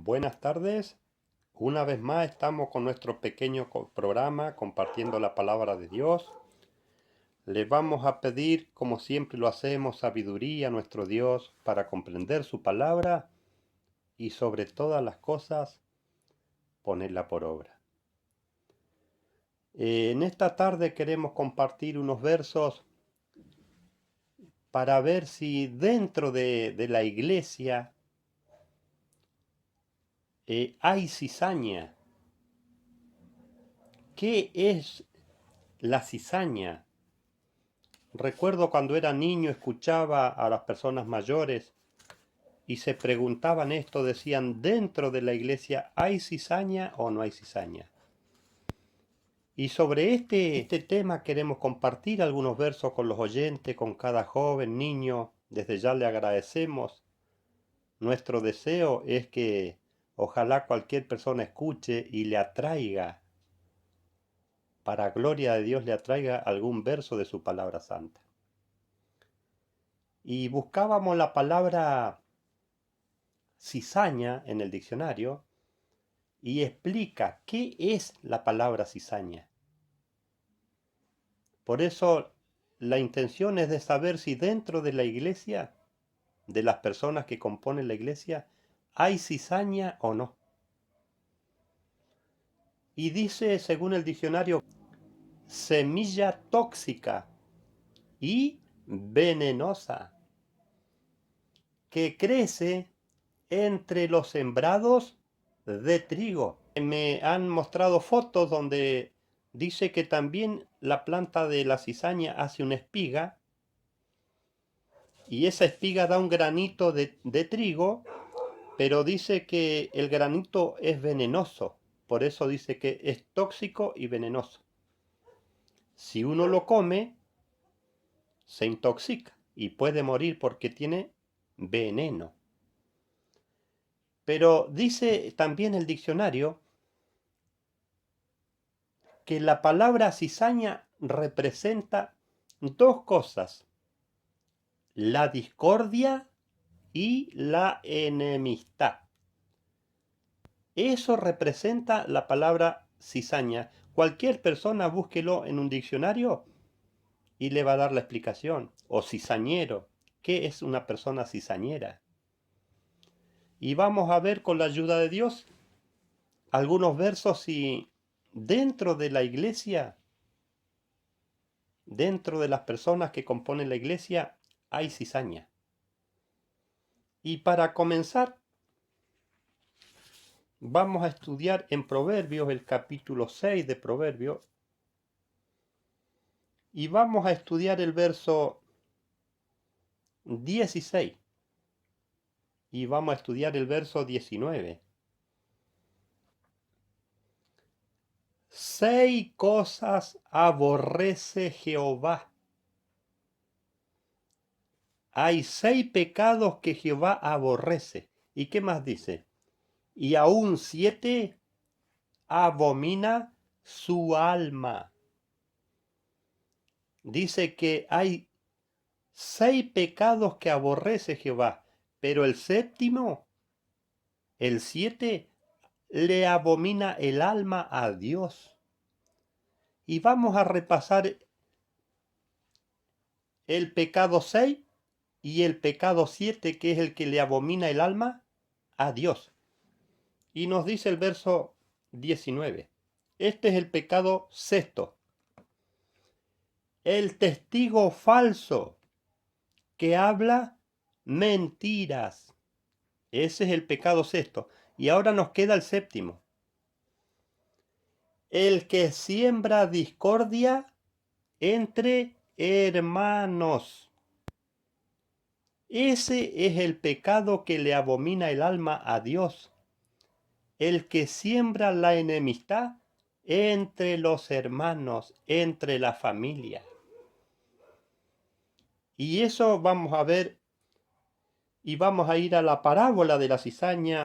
Buenas tardes. Una vez más estamos con nuestro pequeño programa compartiendo la palabra de Dios. Le vamos a pedir, como siempre lo hacemos, sabiduría a nuestro Dios para comprender su palabra y sobre todas las cosas ponerla por obra. En esta tarde queremos compartir unos versos para ver si dentro de la iglesia hay cizaña. ¿Qué es la cizaña? Recuerdo cuando era niño escuchaba a las personas mayores y se preguntaban esto, decían, ¿dentro de la iglesia hay cizaña o no hay cizaña? Y sobre este tema queremos compartir algunos versos con los oyentes, con cada joven, niño. Desde ya le agradecemos. Nuestro deseo es que ojalá cualquier persona escuche y le atraiga, para gloria de Dios, le atraiga algún verso de su palabra santa. Y buscábamos la palabra cizaña en el diccionario y explica qué es la palabra cizaña. Por eso la intención es de saber si dentro de la iglesia, de las personas que componen la iglesia, hay cizaña o no. Y dice, según el diccionario, semilla tóxica y venenosa que crece entre los sembrados de trigo. Me han mostrado fotos donde dice que también la planta de la cizaña hace una espiga y esa espiga da un granito de trigo, pero dice que el granito es venenoso. Por eso dice que es tóxico y venenoso. Si uno lo come, se intoxica y puede morir porque tiene veneno. Pero dice también el diccionario que la palabra cizaña representa dos cosas: la discordia y la enemistad. Eso representa la palabra cizaña. Cualquier persona búsquelo en un diccionario y le va a dar la explicación. O cizañero. ¿Qué es una persona cizañera? Y vamos a ver con la ayuda de Dios algunos versos si dentro de la iglesia, dentro de las personas que componen la iglesia, hay cizaña. Y para comenzar, vamos a estudiar en Proverbios, el capítulo 6 de Proverbios, y vamos a estudiar el verso 16 y vamos a estudiar el verso 19. 6 cosas aborrece Jehová. Hay 6 pecados que Jehová aborrece. ¿Y qué más dice? Y aún 7 abomina su alma. Dice que hay 6 pecados que aborrece Jehová, pero el séptimo, el 7, le abomina el alma a Dios. Y vamos a repasar el pecado 6 y el pecado 7, que es el que le abomina el alma a Dios. Y nos dice el verso 19. Este es el pecado sexto. El testigo falso que habla mentiras. Ese es el pecado sexto. Y ahora nos queda el séptimo. El que siembra discordia entre hermanos. Ese es el pecado que le abomina el alma a Dios. El que siembra la enemistad entre los hermanos, entre la familia. Y eso vamos a ver, y vamos a ir a la parábola de la cizaña.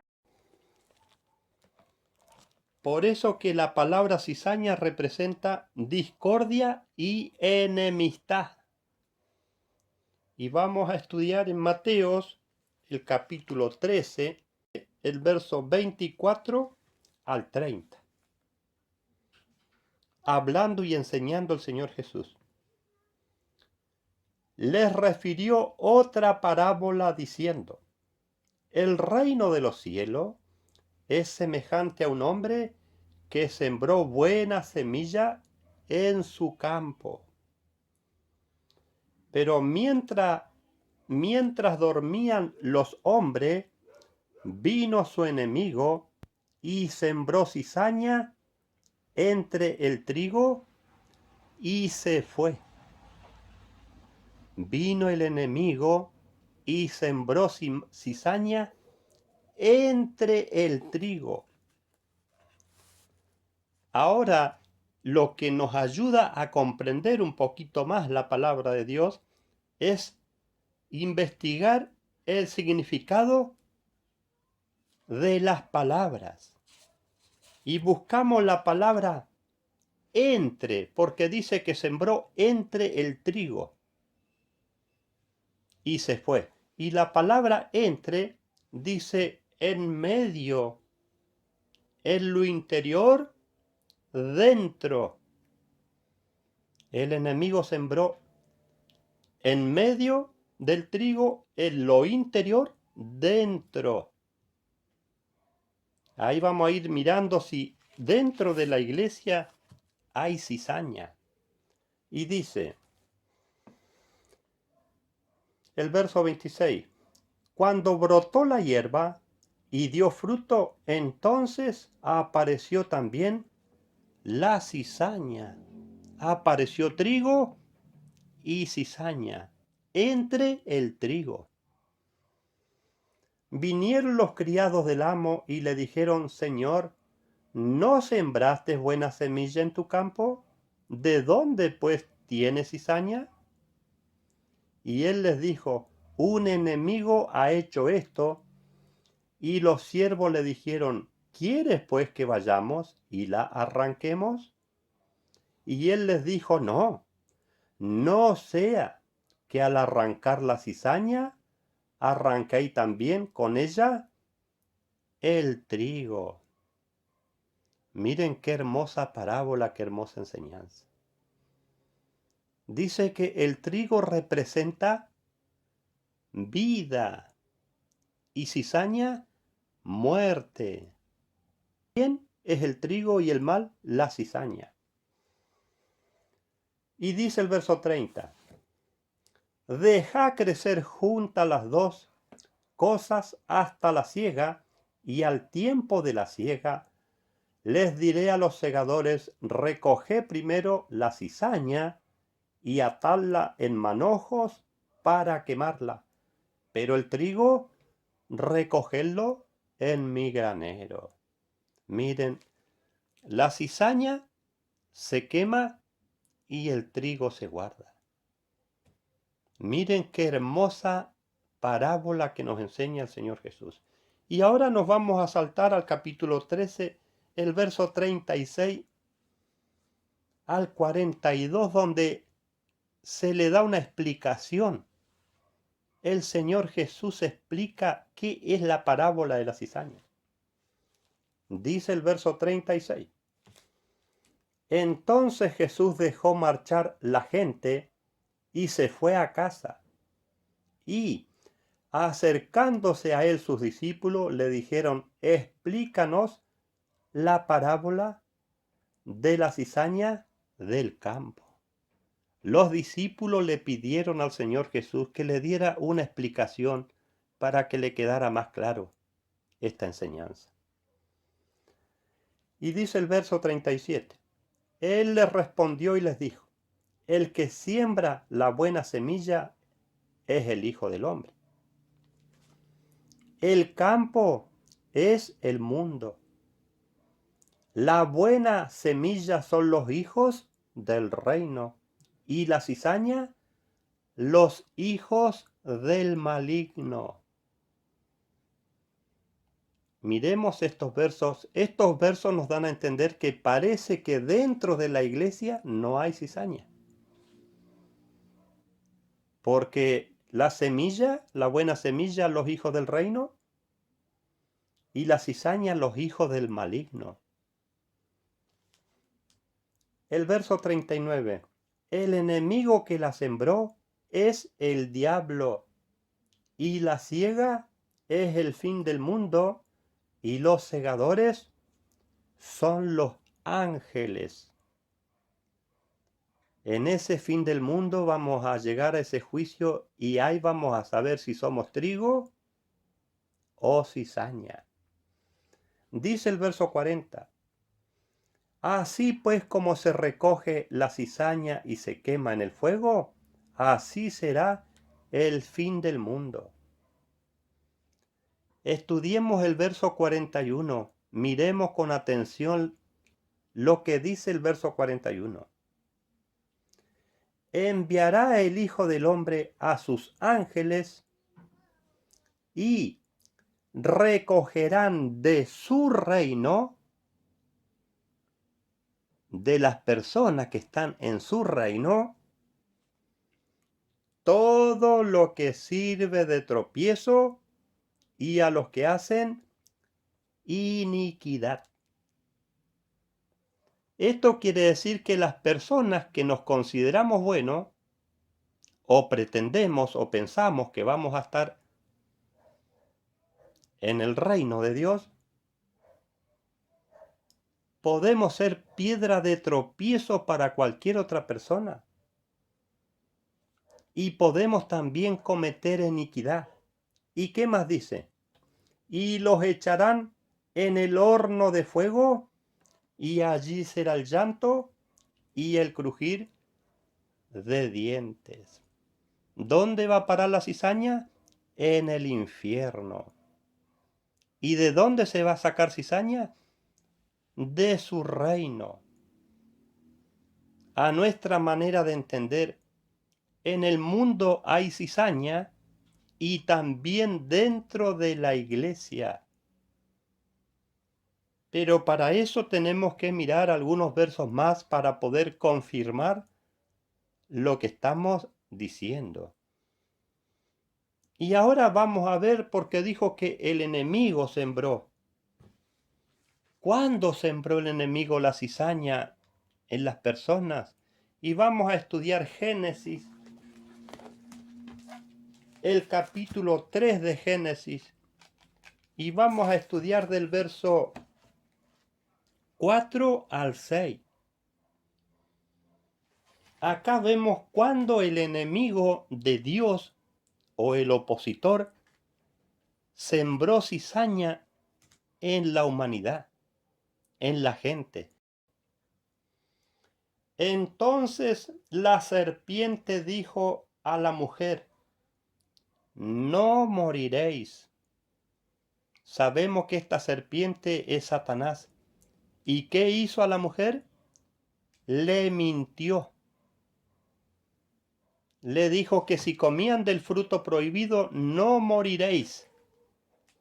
Por eso que la palabra cizaña representa discordia y enemistad. Y vamos a estudiar en Mateos, el capítulo 13, el verso 24 al 30. Hablando y enseñando el Señor Jesús, les refirió otra parábola diciendo: el reino de los cielos es semejante a un hombre que sembró buena semilla en su campo. Pero mientras dormían los hombres, vino su enemigo y sembró cizaña entre el trigo y se fue. Vino el enemigo y sembró cizaña entre el trigo. Ahora, lo que nos ayuda a comprender un poquito más la palabra de Dios es investigar el significado de las palabras. Y buscamos la palabra entre, porque dice que sembró entre el trigo y se fue. Y la palabra entre dice en medio, en lo interior, dentro. El enemigo sembró en medio del trigo, en lo interior, dentro. Ahí vamos a ir mirando si dentro de la iglesia hay cizaña. Y dice el verso 26, cuando brotó la hierba y dio fruto, entonces apareció también la cizaña. Apareció trigo y cizaña entre el trigo. Vinieron los criados del amo y le dijeron: Señor, ¿no sembraste buena semilla en tu campo? ¿De dónde pues tienes cizaña? Y él les dijo: un enemigo ha hecho esto. Y los siervos le dijeron: ¿quieres pues que vayamos y la arranquemos? Y él les dijo: no, no sea que al arrancar la cizaña, arranquéis también con ella el trigo. Miren qué hermosa parábola, qué hermosa enseñanza. Dice que el trigo representa vida y cizaña, muerte. Bien es el trigo y el mal, la cizaña. Y dice el verso 30, deja crecer juntas las dos cosas hasta la siega, y al tiempo de la siega les diré a los segadores: recoged primero la cizaña y atadla en manojos para quemarla, pero el trigo recogedlo en mi granero. Miren, la cizaña se quema y el trigo se guarda. Miren qué hermosa parábola que nos enseña el Señor Jesús. Y ahora nos vamos a saltar al capítulo 13, el verso 36 al 42, donde se le da una explicación. El Señor Jesús explica qué es la parábola de la cizaña. Dice el verso 36. Entonces Jesús dejó marchar la gente y se fue a casa. Y, acercándose a él sus discípulos, le dijeron: explícanos la parábola de la cizaña del campo. Los discípulos le pidieron al Señor Jesús que le diera una explicación para que le quedara más claro esta enseñanza. Y dice el verso 37. Él les respondió y les dijo: el que siembra la buena semilla es el Hijo del Hombre. El campo es el mundo. La buena semilla son los hijos del reino, y la cizaña, los hijos del maligno. Miremos estos versos. Estos versos nos dan a entender que parece que dentro de la iglesia no hay cizaña. Porque la semilla, la buena semilla, los hijos del reino, y la cizaña los hijos del maligno. El verso 39. El enemigo que la sembró es el diablo, y la siega es el fin del mundo, y los segadores son los ángeles. En ese fin del mundo vamos a llegar a ese juicio y ahí vamos a saber si somos trigo o cizaña. Dice el verso 40. Así pues como se recoge la cizaña y se quema en el fuego, así será el fin del mundo. Estudiemos el verso 41. Miremos con atención lo que dice el verso 41. Enviará el Hijo del Hombre a sus ángeles y recogerán de su reino, de las personas que están en su reino, todo lo que sirve de tropiezo y a los que hacen iniquidad. Esto quiere decir que las personas que nos consideramos buenos, o pretendemos o pensamos que vamos a estar en el reino de Dios, podemos ser piedra de tropiezo para cualquier otra persona. Y podemos también cometer iniquidad. ¿Y qué más dice? Y los echarán en el horno de fuego, y allí será el llanto y el crujir de dientes. ¿Dónde va a parar la cizaña? En el infierno. ¿Y de dónde se va a sacar cizaña? De su reino. A nuestra manera de entender, en el mundo hay cizaña y también dentro de la iglesia. Pero para eso tenemos que mirar algunos versos más para poder confirmar lo que estamos diciendo. Y ahora vamos a ver por qué dijo que el enemigo sembró. ¿Cuándo sembró el enemigo la cizaña en las personas? Y vamos a estudiar Génesis, el capítulo 3 de Génesis. Y vamos a estudiar del verso 4 al 6. Acá vemos cuando el enemigo de Dios o el opositor sembró cizaña en la humanidad, en la gente. Entonces la serpiente dijo a la mujer: no moriréis. Sabemos que esta serpiente es Satanás. ¿Y qué hizo a la mujer? Le mintió. Le dijo que si comían del fruto prohibido no moriréis.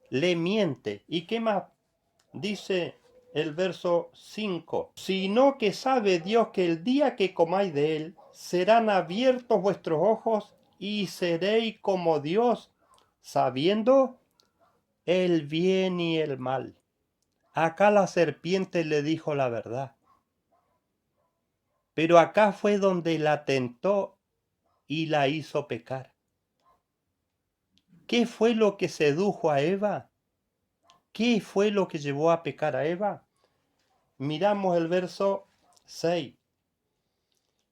Le miente. ¿Y qué más dice el verso 5? Sino que sabe Dios que el día que comáis de él, serán abiertos vuestros ojos y seréis como Dios, sabiendo el bien y el mal. Acá la serpiente le dijo la verdad. Pero acá fue donde la tentó y la hizo pecar. ¿Qué fue lo que sedujo a Eva? ¿Qué fue lo que llevó a pecar a Eva? Miramos el verso 6.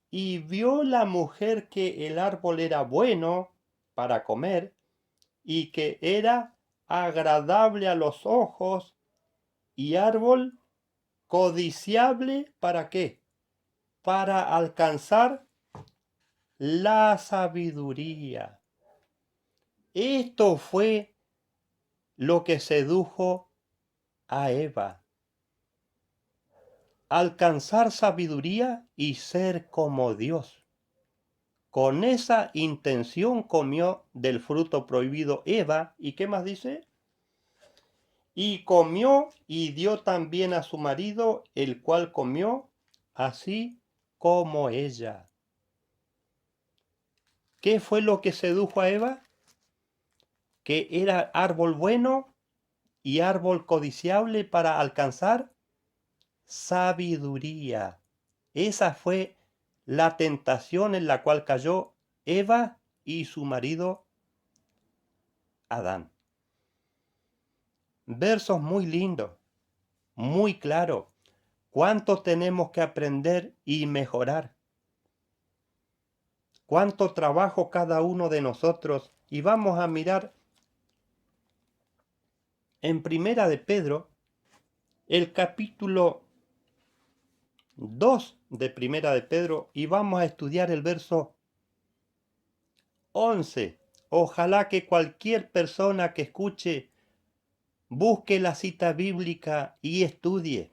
Y vio la mujer que el árbol era bueno para comer y que era agradable a los ojos y árbol codiciable ¿para qué? Para alcanzar la sabiduría. Esto fue lo que sedujo a Eva. Alcanzar sabiduría y ser como Dios. Con esa intención comió del fruto prohibido Eva. ¿Y qué más dice? Y comió y dio también a su marido, el cual comió así como ella. ¿Qué fue lo que sedujo a Eva? Que era árbol bueno y árbol codiciable para alcanzar sabiduría. Esa fue la tentación en la cual cayó Eva y su marido Adán. Versos muy lindos, muy claros. ¿Cuánto tenemos que aprender y mejorar? ¿Cuánto trabajo cada uno de nosotros? Y vamos a mirar en Primera de Pedro, el capítulo 2 de Primera de Pedro, y vamos a estudiar el verso 11. Ojalá que cualquier persona que escuche busque la cita bíblica y estudie,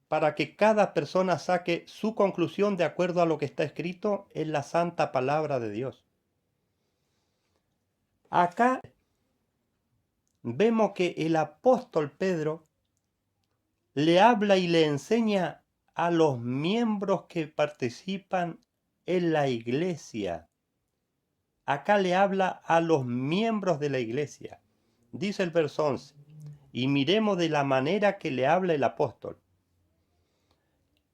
para que cada persona saque su conclusión de acuerdo a lo que está escrito en la santa palabra de Dios. Acá vemos que el apóstol Pedro le habla y le enseña a los miembros que participan en la iglesia. Acá le habla a los miembros de la iglesia. Dice el verso 11, y miremos de la manera que le habla el apóstol.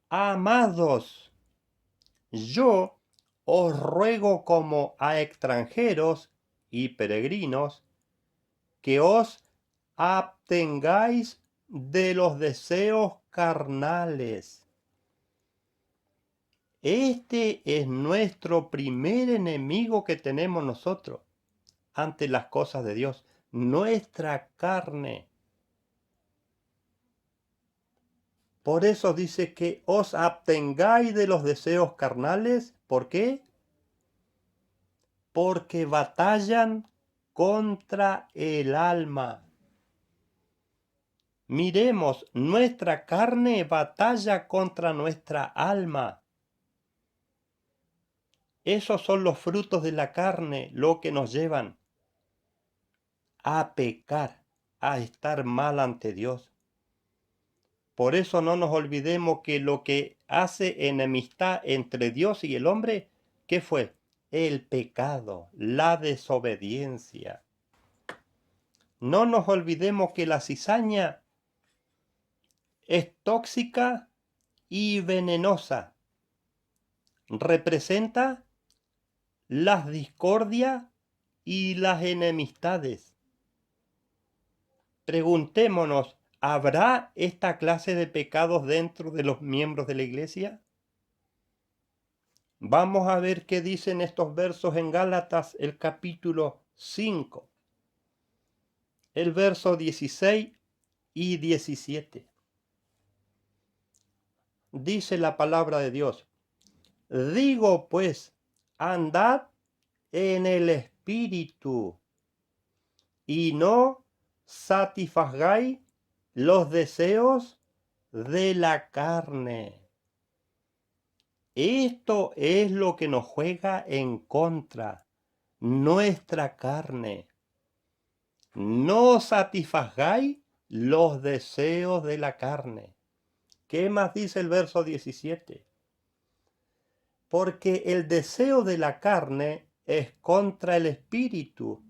Amados, yo os ruego como a extranjeros y peregrinos que os abstengáis de los deseos carnales. Este es nuestro primer enemigo que tenemos nosotros ante las cosas de Dios, nuestra carne. Por eso dice que os abstengáis de los deseos carnales. ¿Por qué? Porque batallan contra el alma. Miremos, nuestra carne batalla contra nuestra alma. Esos son los frutos de la carne, lo que nos llevan a pecar, a estar mal ante Dios. Por eso no nos olvidemos que lo que hace enemistad entre Dios y el hombre, ¿qué fue? El pecado, la desobediencia. No nos olvidemos que la cizaña es tóxica y venenosa. Representa las discordias y las enemistades. Preguntémonos, ¿habrá esta clase de pecados dentro de los miembros de la iglesia? Vamos a ver qué dicen estos versos en Gálatas, el capítulo 5, el verso 16 y 17. Dice la palabra de Dios, digo pues, andad en el espíritu y no satisfagáis los deseos de la carne. Esto es lo que nos juega en contra, nuestra carne. No satisfagáis los deseos de la carne. ¿Qué más dice el verso 17? Porque el deseo de la carne es contra el espíritu,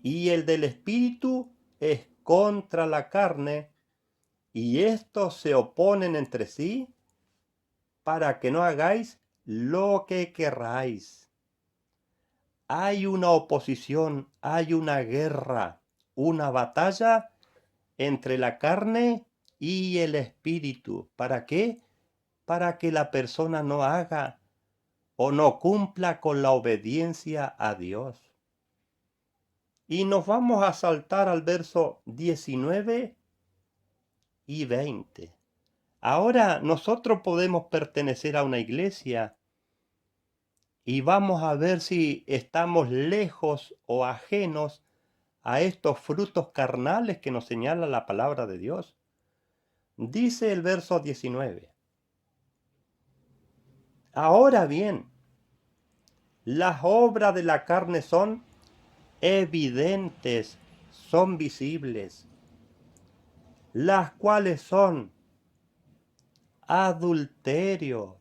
y el del espíritu es contra la carne, y estos se oponen entre sí para que no hagáis lo que querráis. Hay una oposición, hay una guerra, una batalla entre la carne y el espíritu. ¿Para qué? Para que la persona no haga o no cumpla con la obediencia a Dios. Y nos vamos a saltar al verso 19 y 20. Ahora nosotros podemos pertenecer a una iglesia y vamos a ver si estamos lejos o ajenos a estos frutos carnales que nos señala la palabra de Dios. Dice el verso 19. Ahora bien, las obras de la carne son evidentes, son visibles, las cuales son adulterio.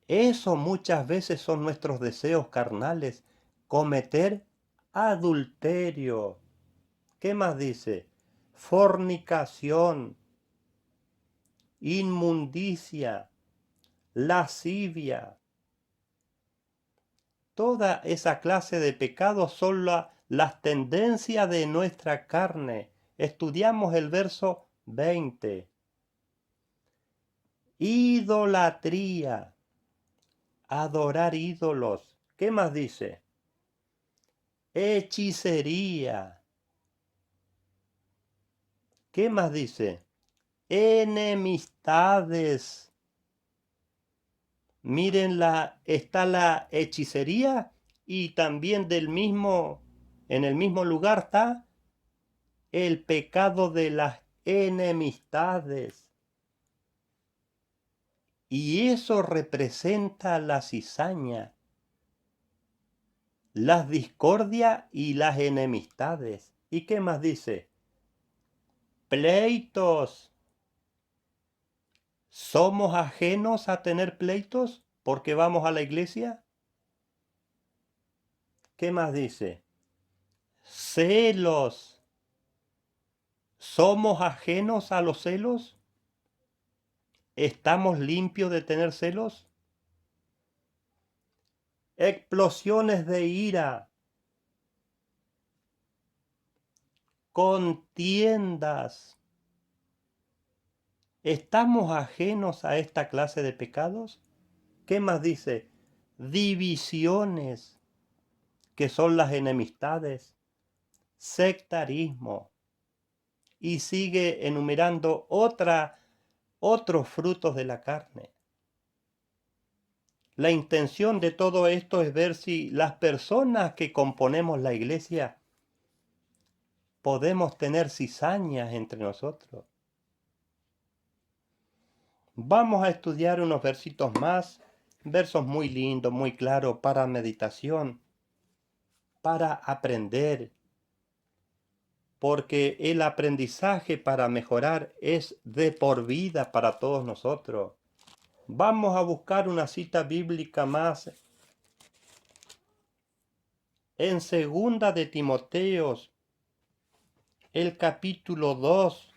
Eso muchas veces son nuestros deseos carnales, cometer adulterio. ¿Qué más dice? Fornicación, inmundicia, lascivia. Toda esa clase de pecados son las tendencias de nuestra carne. Estudiamos el verso 20. Idolatría, adorar ídolos. ¿Qué más dice? Hechicería. ¿Qué más dice? Enemistades. Miren, está la hechicería y también en el mismo lugar está el pecado de las enemistades. Y eso representa la cizaña, las discordias y las enemistades. ¿Y qué más dice? Pleitos. ¿Somos ajenos a tener pleitos porque vamos a la iglesia? ¿Qué más dice? Celos. ¿Somos ajenos a los celos? ¿Estamos limpios de tener celos? Explosiones de ira. Contiendas. ¿Estamos ajenos a esta clase de pecados? ¿Qué más dice? Divisiones, que son las enemistades, sectarismo. Y sigue enumerando otros frutos de la carne. La intención de todo esto es ver si las personas que componemos la iglesia podemos tener cizañas entre nosotros. Vamos a estudiar unos versitos más, versos muy lindos, muy claros, para meditación, para aprender, porque el aprendizaje para mejorar es de por vida para todos nosotros. Vamos a buscar una cita bíblica más en segunda de Timoteos, el capítulo 2,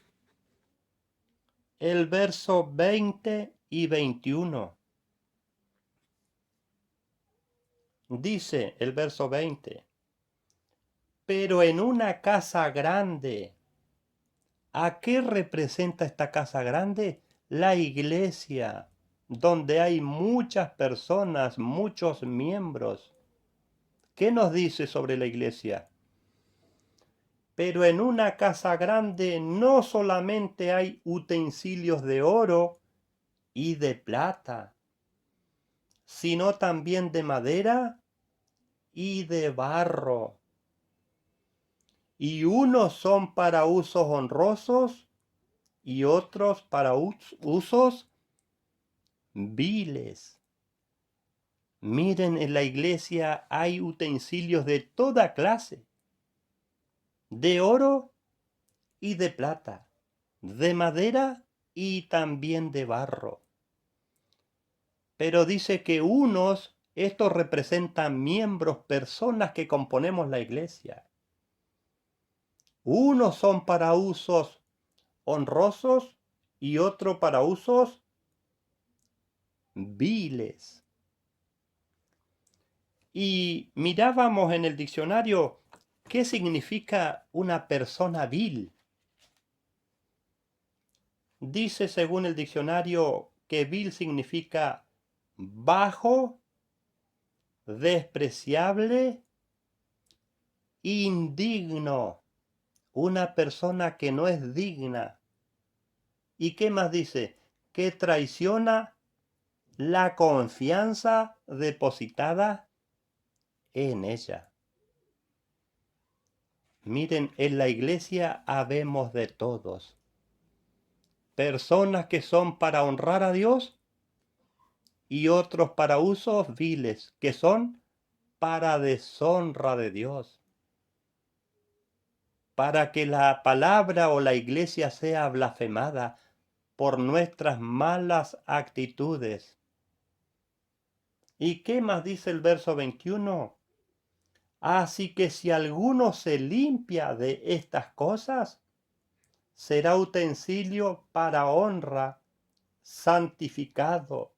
el verso 20 y 21. Dice el verso 20, pero en una casa grande. ¿A qué representa esta casa grande? La iglesia, donde hay muchas personas, muchos miembros. ¿Qué nos dice sobre la iglesia? Pero en una casa grande no solamente hay utensilios de oro y de plata, sino también de madera y de barro. Y unos son para usos honrosos y otros para usos viles. Miren, en la iglesia hay utensilios de toda clase, de oro y de plata, de madera y también de barro. Pero dice que estos representan miembros, personas que componemos la iglesia. Unos son para usos honrosos y otros para usos viles. Y mirábamos en el diccionario qué significa una persona vil. Dice según el diccionario que vil significa bajo, despreciable, indigno, una persona que no es digna. ¿Y qué más dice? Que traiciona la confianza depositada en ella. Miren, en la iglesia habemos de todos. Personas que son para honrar a Dios y otros para usos viles, que son para deshonra de Dios. Para que la palabra o la iglesia sea blasfemada por nuestras malas actitudes. ¿Y qué más dice el verso 21? Así que si alguno se limpia de estas cosas, será utensilio para honra, santificado,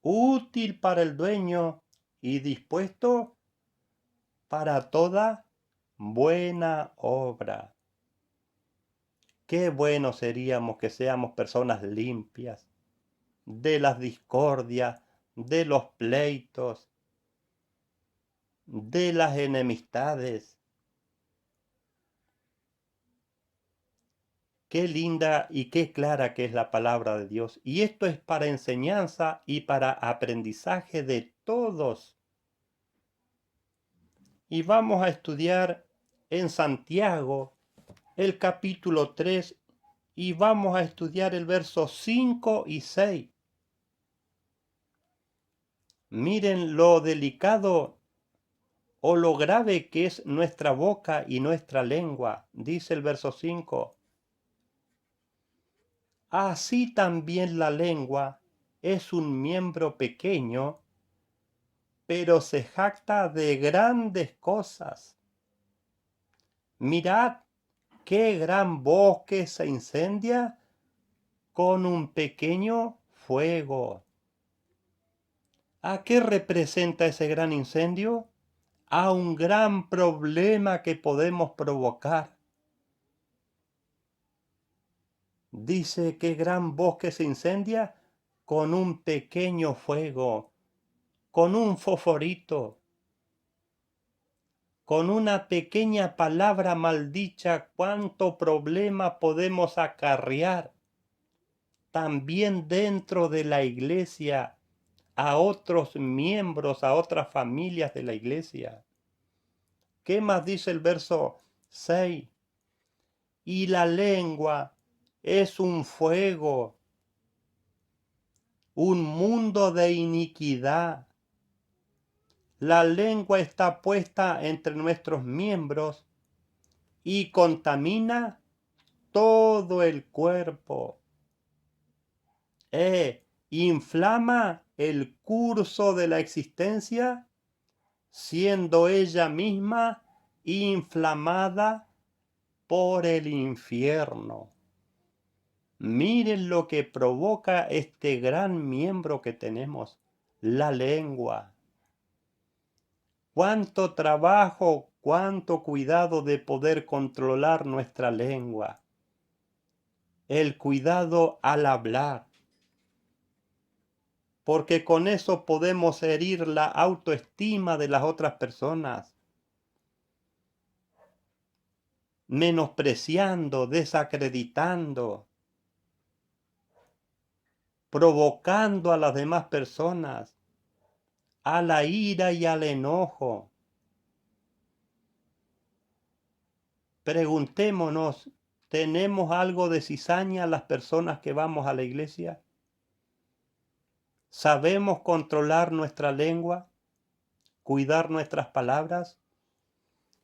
útil para el dueño y dispuesto para toda buena obra. Qué bueno seríamos que seamos personas limpias de las discordias, de los pleitos, de las enemistades. Qué linda y qué clara que es la palabra de Dios. Y esto es para enseñanza y para aprendizaje de todos. Y vamos a estudiar en Santiago el capítulo 3 y vamos a estudiar el verso 5 y 6. Miren lo delicado o lo grave que es nuestra boca y nuestra lengua, dice el verso 5. Así también la lengua es un miembro pequeño, pero se jacta de grandes cosas. Mirad qué gran bosque se incendia con un pequeño fuego. ¿A qué representa ese gran incendio? A un gran problema que podemos provocar. Dice que gran bosque se incendia con un pequeño fuego, con un fosforito, con una pequeña palabra maldicha. ¿Cuánto problema podemos acarrear también dentro de la iglesia a otros miembros, a otras familias de la iglesia? ¿Qué más dice el verso 6? Y la lengua es un fuego, un mundo de iniquidad. La lengua está puesta entre nuestros miembros y contamina todo el cuerpo. Inflama el curso de la existencia, siendo ella misma inflamada por el infierno. Miren lo que provoca este gran miembro que tenemos, la lengua. Cuánto trabajo, cuánto cuidado de poder controlar nuestra lengua. El cuidado al hablar. Porque con eso podemos herir la autoestima de las otras personas. Menospreciando, desacreditando, provocando a las demás personas a la ira y al enojo. Preguntémonos, ¿tenemos algo de cizaña las personas que vamos a la iglesia? ¿Sabemos controlar nuestra lengua? ¿Cuidar nuestras palabras?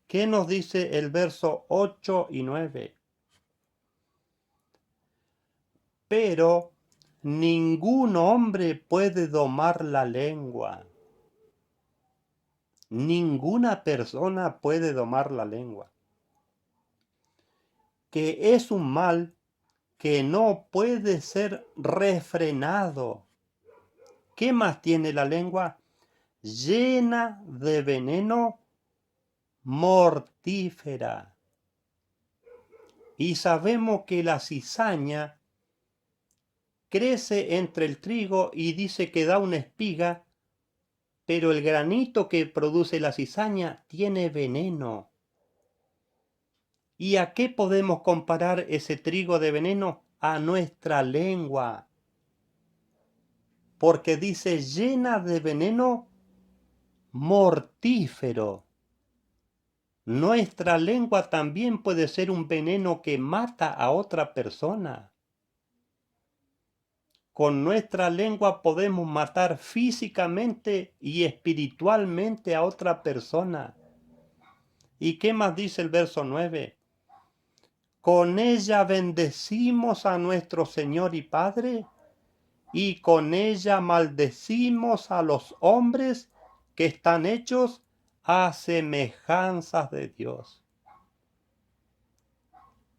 ¿Qué nos dice el verso 8 y 9? Pero ningún hombre puede domar la lengua. Ninguna persona puede domar la lengua. Que es un mal que no puede ser refrenado. ¿Qué más tiene la lengua? Llena de veneno mortífera. Y sabemos que la cizaña crece entre el trigo y dice que da una espiga, pero el granito que produce la cizaña tiene veneno. ¿Y a qué podemos comparar ese trigo de veneno? A nuestra lengua. Porque dice llena de veneno mortífero. Nuestra lengua también puede ser un veneno que mata a otra persona. Con nuestra lengua podemos matar físicamente y espiritualmente a otra persona. ¿Y qué más dice el verso 9? Con ella bendecimos a nuestro Señor y Padre, y con ella maldecimos a los hombres que están hechos a semejanzas de Dios.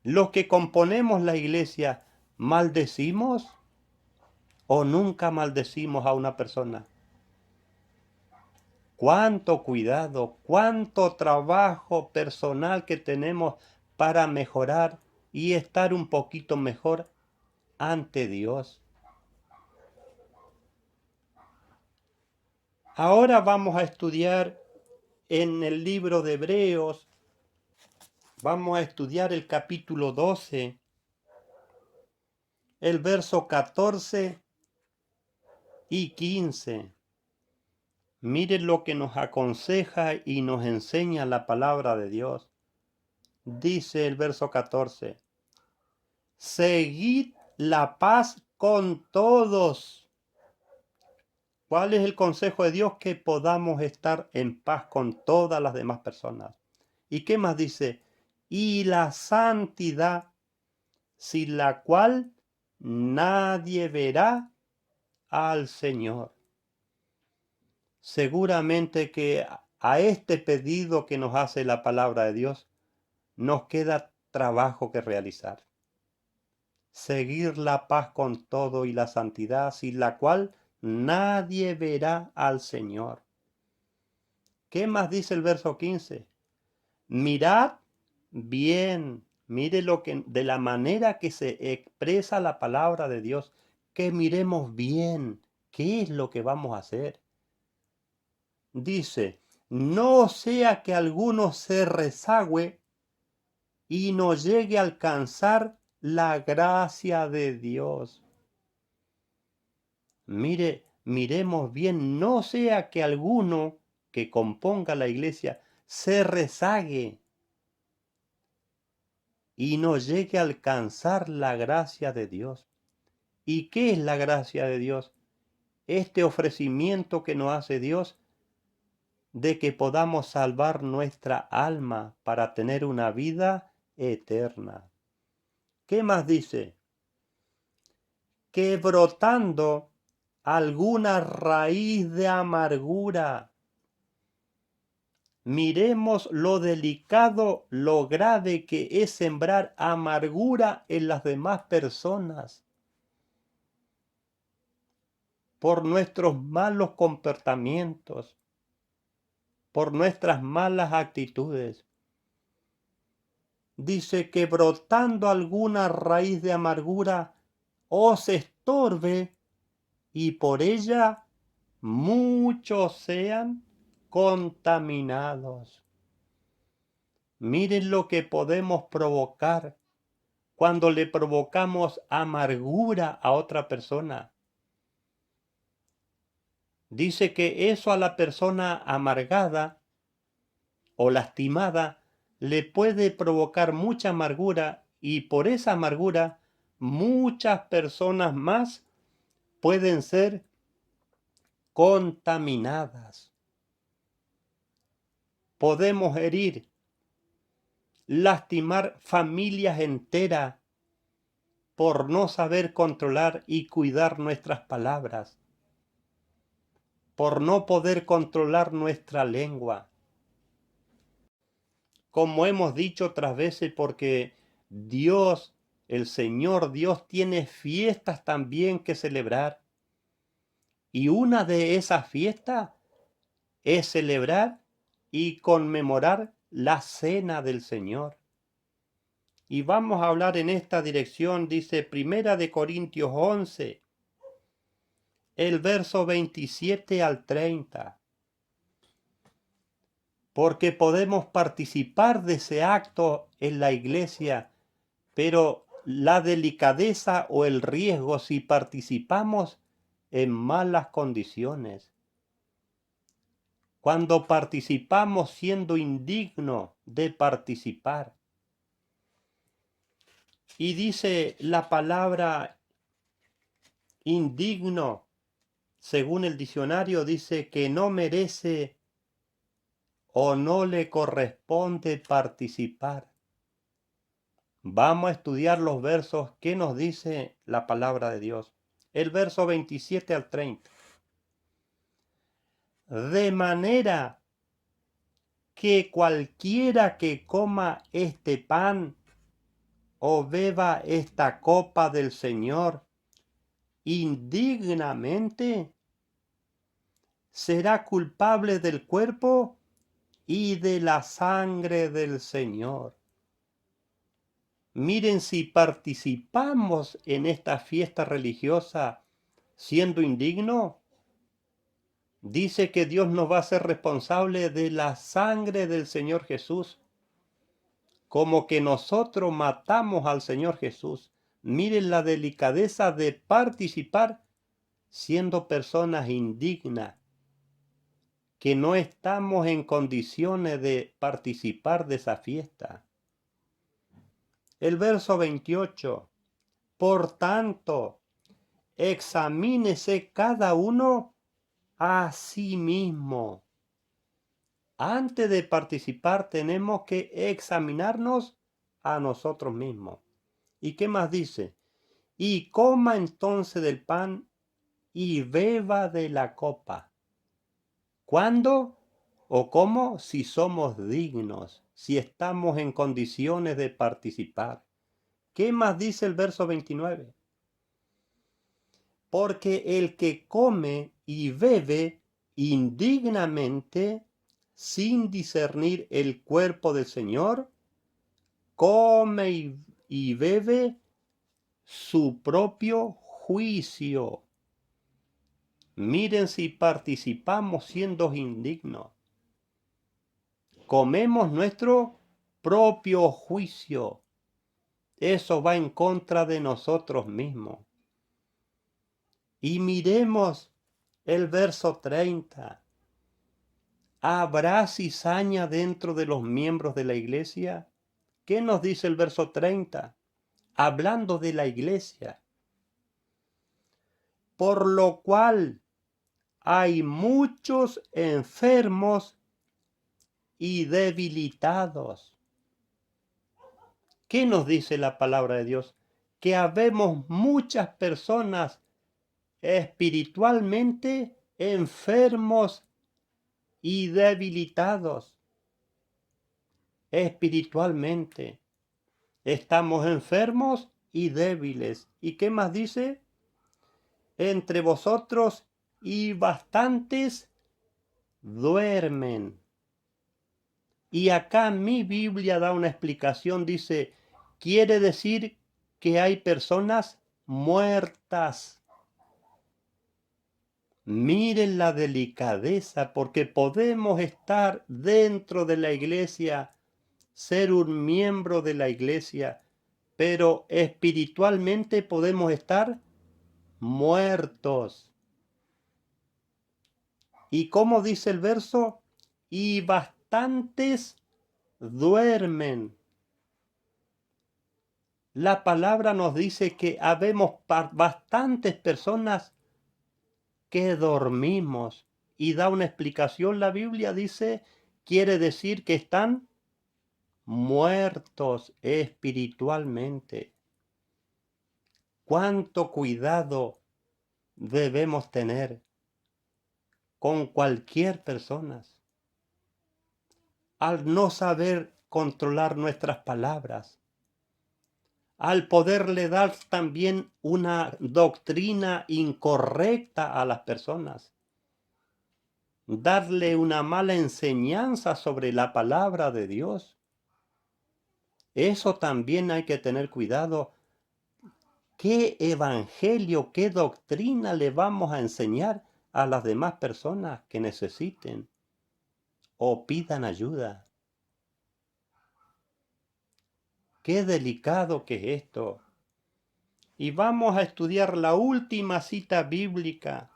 Los que componemos la iglesia, ¿maldecimos o nunca maldecimos a una persona? Cuánto cuidado, cuánto trabajo personal que tenemos para mejorar y estar un poquito mejor ante Dios. Ahora vamos a estudiar en el libro de Hebreos, vamos a estudiar el capítulo 12, el verso 14 y 15. Miren lo que nos aconseja y nos enseña la palabra de Dios. Dice el verso 14, seguid la paz con todos. ¿Cuál es el consejo de Dios? Que podamos estar en paz con todas las demás personas. ¿Y qué más dice? Y la santidad, sin la cual nadie verá al Señor. Seguramente que a este pedido que nos hace la palabra de Dios, nos queda trabajo que realizar. Seguir la paz con todo y la santidad, sin la cual nadie verá al Señor. ¿Qué más dice el verso 15? Mirad bien, mire lo que, de la manera que se expresa la palabra de Dios, que miremos bien qué es lo que vamos a hacer. Dice, no sea que alguno se rezagüe y no llegue a alcanzar la gracia de Dios. Miremos bien, no sea que alguno que componga la iglesia se rezague y no llegue a alcanzar la gracia de Dios. ¿Y qué es la gracia de Dios? Este ofrecimiento que nos hace Dios de que podamos salvar nuestra alma para tener una vida eterna. ¿Qué más dice? Que brotando alguna raíz de amargura, miremos lo delicado, lo grave que es sembrar amargura en las demás personas por nuestros malos comportamientos, por nuestras malas actitudes. Dice que brotando alguna raíz de amargura os estorbe y por ella muchos sean contaminados. Miren lo que podemos provocar cuando le provocamos amargura a otra persona. Dice que eso a la persona amargada o lastimada le puede provocar mucha amargura y por esa amargura muchas personas más pueden ser contaminadas. Podemos herir, lastimar familias enteras por no saber controlar y cuidar nuestras palabras, por no poder controlar nuestra lengua. Como hemos dicho otras veces, porque Dios, el Señor Dios, tiene fiestas también que celebrar. Y una de esas fiestas es celebrar y conmemorar la cena del Señor. Y vamos a hablar en esta dirección, dice Primera de Corintios 11, el verso 27 al 30. Porque podemos participar de ese acto en la iglesia, pero la delicadeza o el riesgo si participamos en malas condiciones. Cuando participamos siendo indignos de participar. Y dice la palabra indigno, según el diccionario, dice que no merece o no le corresponde participar. Vamos a estudiar los versos que nos dice la palabra de Dios. El verso 27 al 30. De manera que cualquiera que coma este pan o beba esta copa del Señor indignamente, será culpable del cuerpo y de la sangre del Señor. Miren, si participamos en esta fiesta religiosa siendo indigno, dice que Dios nos va a hacer responsable de la sangre del Señor Jesús, como que nosotros matamos al Señor Jesús. Miren la delicadeza de participar siendo personas indignas, que no estamos en condiciones de participar de esa fiesta. El verso 28. Por tanto, examínese cada uno a sí mismo. Antes de participar tenemos que examinarnos a nosotros mismos. ¿Y qué más dice? Y coma entonces del pan y beba de la copa. ¿Cuándo o cómo? Si somos dignos, si estamos en condiciones de participar. ¿Qué más dice el verso 29? Porque el que come y bebe indignamente, sin discernir el cuerpo del Señor, come y bebe su propio juicio. Miren si participamos siendo indignos. Comemos nuestro propio juicio. Eso va en contra de nosotros mismos. Y miremos el verso 30. ¿Habrá cizaña dentro de los miembros de la iglesia? ¿Qué nos dice el verso 30? Hablando de la iglesia. Por lo cual hay muchos enfermos y debilitados. ¿Qué nos dice la palabra de Dios? Que habemos muchas personas espiritualmente enfermos y debilitados. Espiritualmente estamos enfermos y débiles. ¿Y qué más dice? Entre vosotros y bastantes duermen. Y acá mi Biblia da una explicación, dice, quiere decir que hay personas muertas. Miren la delicadeza, porque podemos estar dentro de la iglesia, ser un miembro de la iglesia, pero espiritualmente podemos estar muertos. ¿Y cómo dice el verso? Y bastantes duermen. La palabra nos dice que habemos bastantes personas que dormimos, y da una explicación. La Biblia dice, quiere decir que están muertos espiritualmente. ¿Cuánto cuidado debemos tener con cualquier persona al no saber controlar nuestras palabras, al poderle dar también una doctrina incorrecta a las personas, darle una mala enseñanza sobre la palabra de Dios? Eso también hay que tener cuidado. ¿Qué evangelio, qué doctrina le vamos a enseñar a las demás personas que necesiten o pidan ayuda? Qué delicado que es esto. Y vamos a estudiar la última cita bíblica,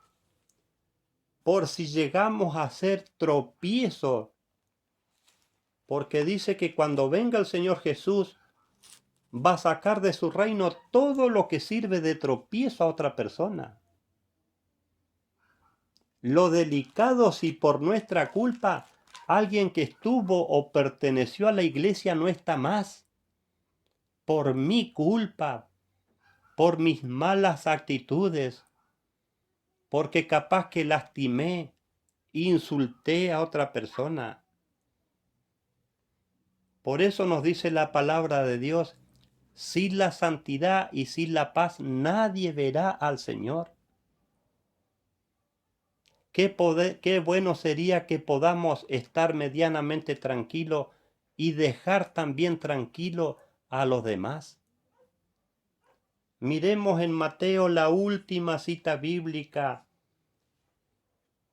por si llegamos a hacer tropiezo, porque dice que cuando venga el Señor Jesús va a sacar de su reino todo lo que sirve de tropiezo a otra persona. Lo delicado si por nuestra culpa alguien que estuvo o perteneció a la iglesia no está más. Por mi culpa, por mis malas actitudes, porque capaz que lastimé, insulté a otra persona. Por eso nos dice la palabra de Dios, sin la santidad y sin la paz nadie verá al Señor. Qué bueno sería que podamos estar medianamente tranquilos y dejar también tranquilo a los demás. Miremos en Mateo la última cita bíblica,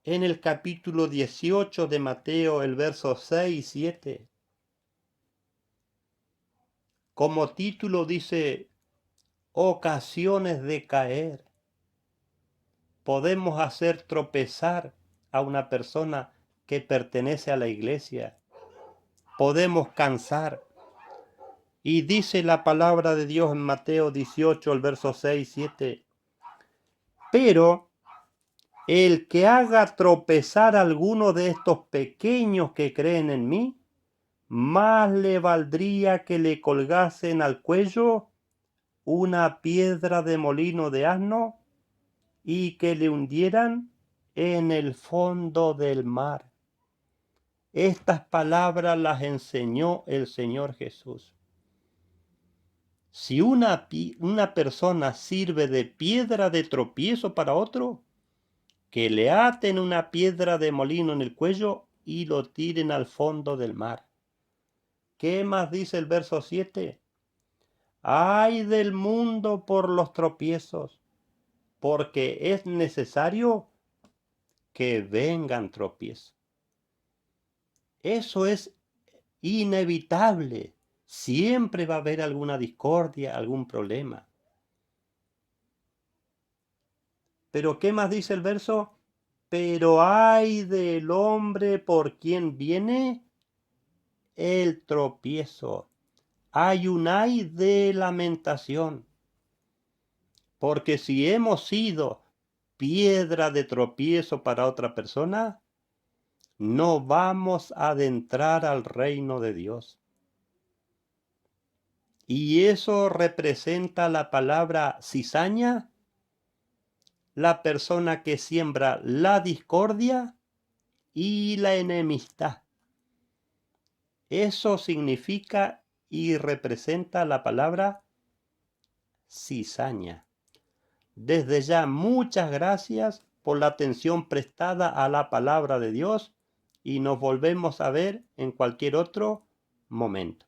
en el capítulo 18 de Mateo, el verso 6 y 7. Como título dice, ocasiones de caer. Podemos hacer tropezar a una persona que pertenece a la iglesia. Podemos cansar. Y dice la palabra de Dios en Mateo 18, el verso 6 y 7. Pero el que haga tropezar a alguno de estos pequeños que creen en mí, más le valdría que le colgasen al cuello una piedra de molino de asno y que le hundieran en el fondo del mar. Estas palabras las enseñó el Señor Jesús. Si una persona sirve de piedra de tropiezo para otro, que le aten una piedra de molino en el cuello y lo tiren al fondo del mar. ¿Qué más dice el verso 7? Ay del mundo por los tropiezos, porque es necesario que vengan tropiezos. Eso es inevitable. Siempre va a haber alguna discordia, algún problema. Pero ¿qué más dice el verso? Pero ay del hombre por quien viene el tropiezo. Hay un ay de lamentación. Porque si hemos sido piedra de tropiezo para otra persona, no vamos a adentrar al reino de Dios. Y eso representa la palabra cizaña, la persona que siembra la discordia y la enemistad. Eso significa y representa la palabra cizaña. Desde ya, muchas gracias por la atención prestada a la palabra de Dios y nos volvemos a ver en cualquier otro momento.